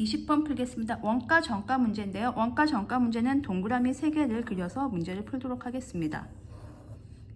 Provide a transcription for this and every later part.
20번 풀겠습니다. 원가 정가 문제인데요. 원가 정가 문제는 동그라미 3개를 그려서 문제를 풀도록 하겠습니다.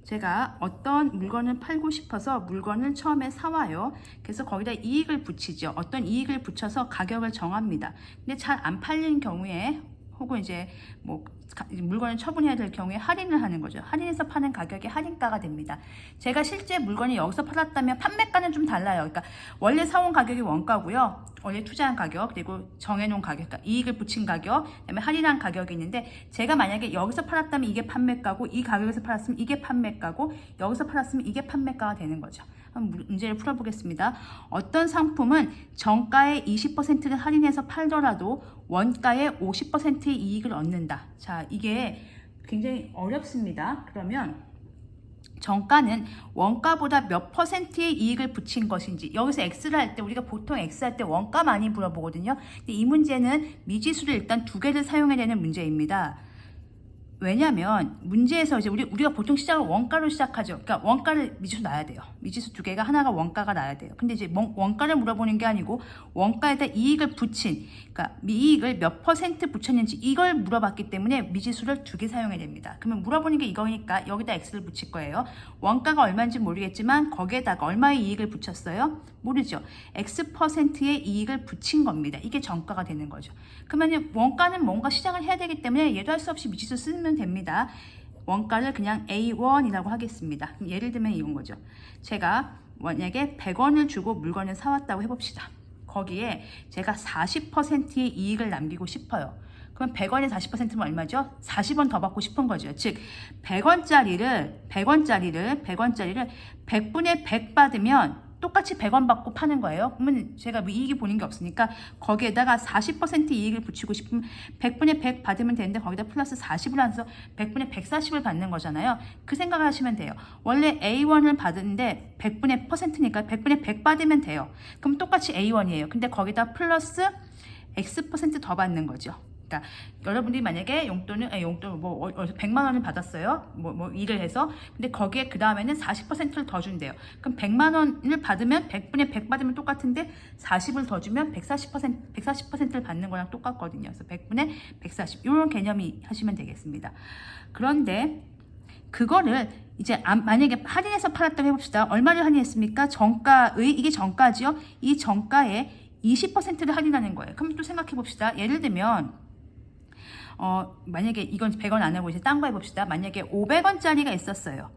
제가 어떤 물건을 팔고 싶어서 물건을 처음에 사와요. 그래서 거기다 이익을 붙이죠. 어떤 이익을 붙여서 가격을 정합니다. 근데 잘 안 팔리는 경우에 혹은 이제 뭐 물건을 처분해야 될 경우에 할인을 하는 거죠. 할인해서 파는 가격이 할인가가 됩니다. 제가 실제 물건이 여기서 팔았다면 판매가는 좀 달라요. 그러니까 원래 사온 가격이 원가고요. 원래 투자한 가격, 그리고 정해놓은 가격, 그러니까 이익을 붙인 가격, 그다음에 할인한 가격이 있는데, 제가 만약에 여기서 팔았다면 이게 판매가고, 이 가격에서 팔았으면 이게 판매가고, 여기서 팔았으면 이게 판매가가 되는 거죠. 한번 문제를 풀어보겠습니다. 어떤 상품은 정가의 20%를 할인해서 팔더라도 원가의 50%의 이익을 얻는다. 자, 이게 굉장히 어렵습니다. 그러면 정가는 원가보다 몇 퍼센트의 이익을 붙인 것인지, 여기서 X를 할 때 우리가 보통 X 할 때 원가 많이 물어보거든요. 근데 이 문제는 미지수를 일단 2개를 사용해야 되는 문제입니다. 왜냐면 문제에서 이제 우리가 보통 시작을 원가로 시작하죠. 그러니까 원가를 미지수 놔야 돼요. 미지수 2개가 하나가 원가가 나야 돼요. 근데 이제 원가를 물어보는 게 아니고 원가에다 이익을 붙인, 그러니까 이익을 몇 퍼센트 붙였는지 이걸 물어봤기 때문에 미지수를 2개 사용해야 됩니다. 그러면 물어보는 게 이거니까 여기다 X를 붙일 거예요. 원가가 얼마인지 모르겠지만 거기에다가 얼마의 이익을 붙였어요? 모르죠. X%의 이익을 붙인 겁니다. 이게 정가가 되는 거죠. 그러면 원가는 뭔가 시작을 해야 되기 때문에 얘도 할 수 없이 미지수 쓰면 됩니다. 원가를 그냥 A1이라고 하겠습니다. 예를 들면 이런 거죠. 제가 만약에 100원을 주고 물건을 사왔다고 해봅시다. 거기에 제가 40%의 이익을 남기고 싶어요. 그럼 100원에 40%면 얼마죠? 40원 더 받고 싶은 거죠. 즉 100원짜리를 100분의 100 받으면 똑같이 100원 받고 파는 거예요. 그러면 제가 뭐 이익이 보는 게 없으니까 거기에다가 40% 이익을 붙이고 싶으면 100분의 100 받으면 되는데 거기다 플러스 40을 해서 100분의 140을 받는 거잖아요. 그 생각을 하시면 돼요. 원래 A1을 받는데 100분의 %니까 100분의 100 받으면 돼요. 그럼 똑같이 A1이에요. 근데 거기다 플러스 X% 더 받는 거죠. 그러니까 여러분들이 만약에 용돈을 뭐 100만 원을 받았어요. 뭐 일을 해서. 근데 거기에 그 다음에는 40%를 더 준대요. 그럼 100만 원을 받으면 100분의 100 받으면 똑같은데 40을 더 주면 140%를 받는 거랑 똑같거든요. 그래서 100분의 140 이런 개념이 하시면 되겠습니다. 그런데 그거를 이제 만약에 할인해서 팔았다고 해봅시다. 얼마를 할인했습니까? 이게 정가죠. 이 정가에 20%를 할인하는 거예요. 그럼 또 생각해 봅시다. 예를 들면 만약에 이건 100원 안 하고 이제 딴 거 해봅시다. 만약에 500원짜리가 있었어요.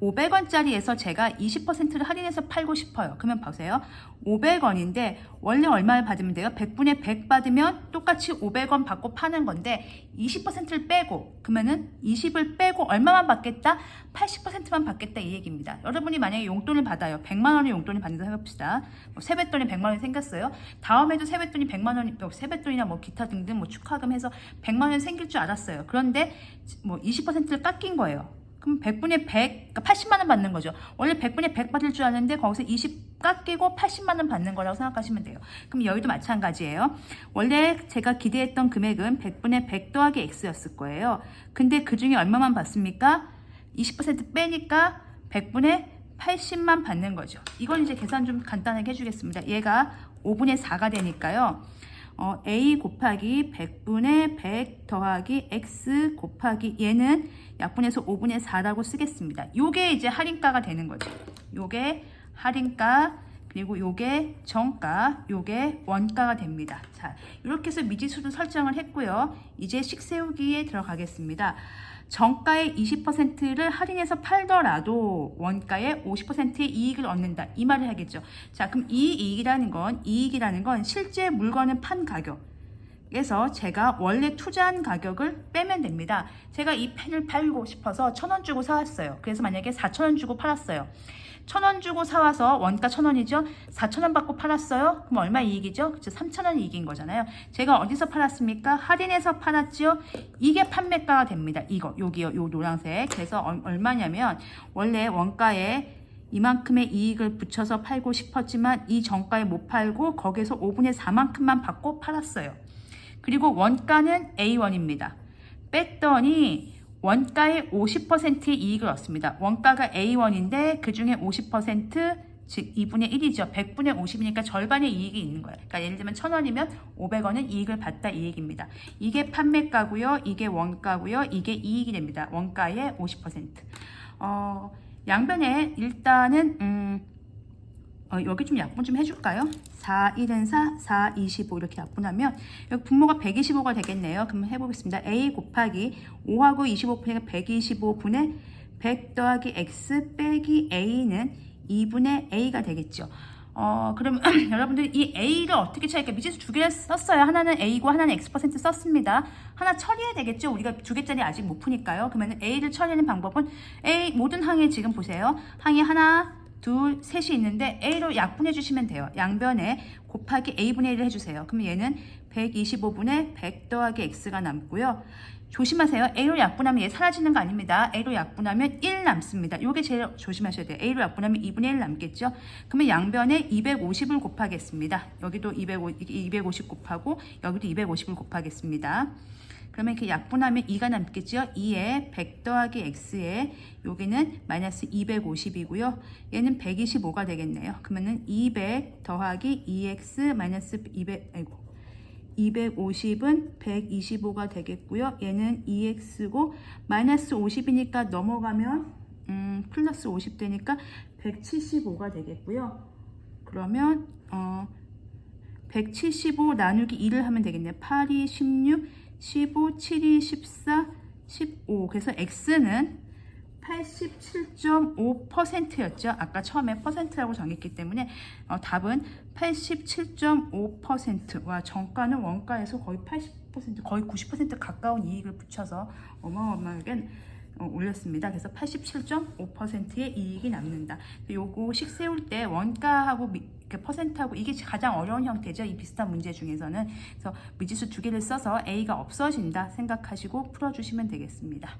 500원짜리에서 제가 20%를 할인해서 팔고 싶어요. 그러면 보세요. 500원인데 원래 얼마를 받으면 돼요? 100분의 100 받으면 똑같이 500원 받고 파는 건데 20%를 빼고, 그러면은 20을 빼고 얼마만 받겠다? 80%만 받겠다 이 얘기입니다. 여러분이 만약에 용돈을 받아요. 100만 원의 용돈을 받는다고 해봅시다. 세뱃돈이 100만 원이 생겼어요. 다음에도 세뱃돈이 100만 원이, 세뱃돈이나 뭐 기타 등등 뭐 축하금 해서 100만 원이 생길 줄 알았어요. 그런데 뭐 20%를 깎인 거예요. 그럼 100분의 100, 그러니까 80만 원 받는 거죠. 원래 100분의 100 받을 줄 알았는데 거기서 20 깎이고 80만 원 받는 거라고 생각하시면 돼요. 그럼 여기도 마찬가지예요. 원래 제가 기대했던 금액은 100분의 100 더하기 X였을 거예요. 근데 그 중에 얼마만 받습니까? 20% 빼니까 100분의 80만 받는 거죠. 이건 이제 계산 좀 간단하게 해주겠습니다. 얘가 5분의 4가 되니까요. A 곱하기 100분의 100 더하기 X 곱하기 얘는 약분해서 5분의 4라고 쓰겠습니다. 요게 이제 할인가가 되는 거죠. 요게 할인가, 그리고 요게 정가, 요게 원가가 됩니다. 자, 이렇게 해서 미지수도 설정을 했고요. 이제 식 세우기에 들어가겠습니다. 정가의 20%를 할인해서 팔더라도 원가의 50%의 이익을 얻는다. 이 말을 하겠죠. 자, 그럼 이 이익이라는 건 실제 물건을 판 가격에서 제가 원래 투자한 가격을 빼면 됩니다. 제가 이 펜을 팔고 싶어서 1,000원 주고 사왔어요. 그래서 만약에 4,000원 주고 팔았어요. 1,000원 주고 사와서 원가 1,000원이죠. 4,000원 받고 팔았어요. 그럼 얼마 이익이죠? 그쵸? 3,000원 이익인 거잖아요. 제가 어디서 팔았습니까? 할인해서 팔았죠. 이게 판매가가 됩니다. 여기요, 요 노란색. 그래서 얼마냐면 원래 원가에 이만큼의 이익을 붙여서 팔고 싶었지만 이 정가에 못 팔고 거기에서 5분의 4만큼만 받고 팔았어요. 그리고 원가는 A1입니다. 뺐더니 원가의 50%의 이익을 얻습니다. 원가가 A1인데 그 중에 50% 즉 2분의 1이죠. 100분의 50이니까 절반의 이익이 있는 거예요. 그러니까 예를 들면 1,000원이면 500원은 이익을 봤다 이 얘기입니다. 이게 판매가고요. 이게 원가고요. 이게 이익이 됩니다. 원가의 50%. 양변에 일단은 여기 좀 약분 좀 해줄까요? 4, 1은 4, 4, 25 이렇게 약분하면 여기 분모가 125가 되겠네요. 그럼 해보겠습니다. A 곱하기 5하고 25분의 125분의 100 더하기 X 빼기 A는 2분의 A가 되겠죠. 그럼 여러분들 이 A를 어떻게 처리할까? 미지수 두 개를 썼어요. 하나는 A고 하나는 X% 썼습니다. 하나 처리해야 되겠죠? 우리가 두 개짜리 아직 못 푸니까요. 그러면 A를 처리하는 방법은 A 모든 항에 지금 보세요. 항이 하나, 둘, 셋이 있는데 A로 약분해 주시면 돼요. 양변에 곱하기 A분의 1을 해주세요. 그러면 얘는 125분의 100 더하기 X가 남고요. 조심하세요. A로 약분하면 얘 사라지는 거 아닙니다. A로 약분하면 1 남습니다. 요게 제일 조심하셔야 돼요. A로 약분하면 2분의 1 남겠죠. 그러면 양변에 250을 곱하겠습니다. 여기도 250 곱하고 여기도 250을 곱하겠습니다. 그러면 이렇게 약분하면 2가 남겠죠. 2에 100 더하기 X에 여기는 마이너스 250이고요. 얘는 125가 되겠네요. 그러면은 200 더하기 2X 마이너스 250은 125가 되겠고요. 얘는 2x고 마이너스 50이니까 넘어가면 플러스 50 되니까 175가 되겠고요. 그러면 175 나누기 2를 하면 되겠네요. 8이 16, 15, 7이 14, 15. 그래서 x는 87.5%였죠. 아까 처음에 퍼센트라고 정했기 때문에 답은 87.5%와 정가는 원가에서 거의 80%, 거의 90% 가까운 이익을 붙여서 어마어마하게 올렸습니다. 그래서 87.5%의 이익이 남는다. 요거식 세울 때 원가하고 퍼센트하고 이게 가장 어려운 형태죠. 이 비슷한 문제 중에서는. 그래서 미지수 두 개를 써서 A가 없어진다 생각하시고 풀어주시면 되겠습니다.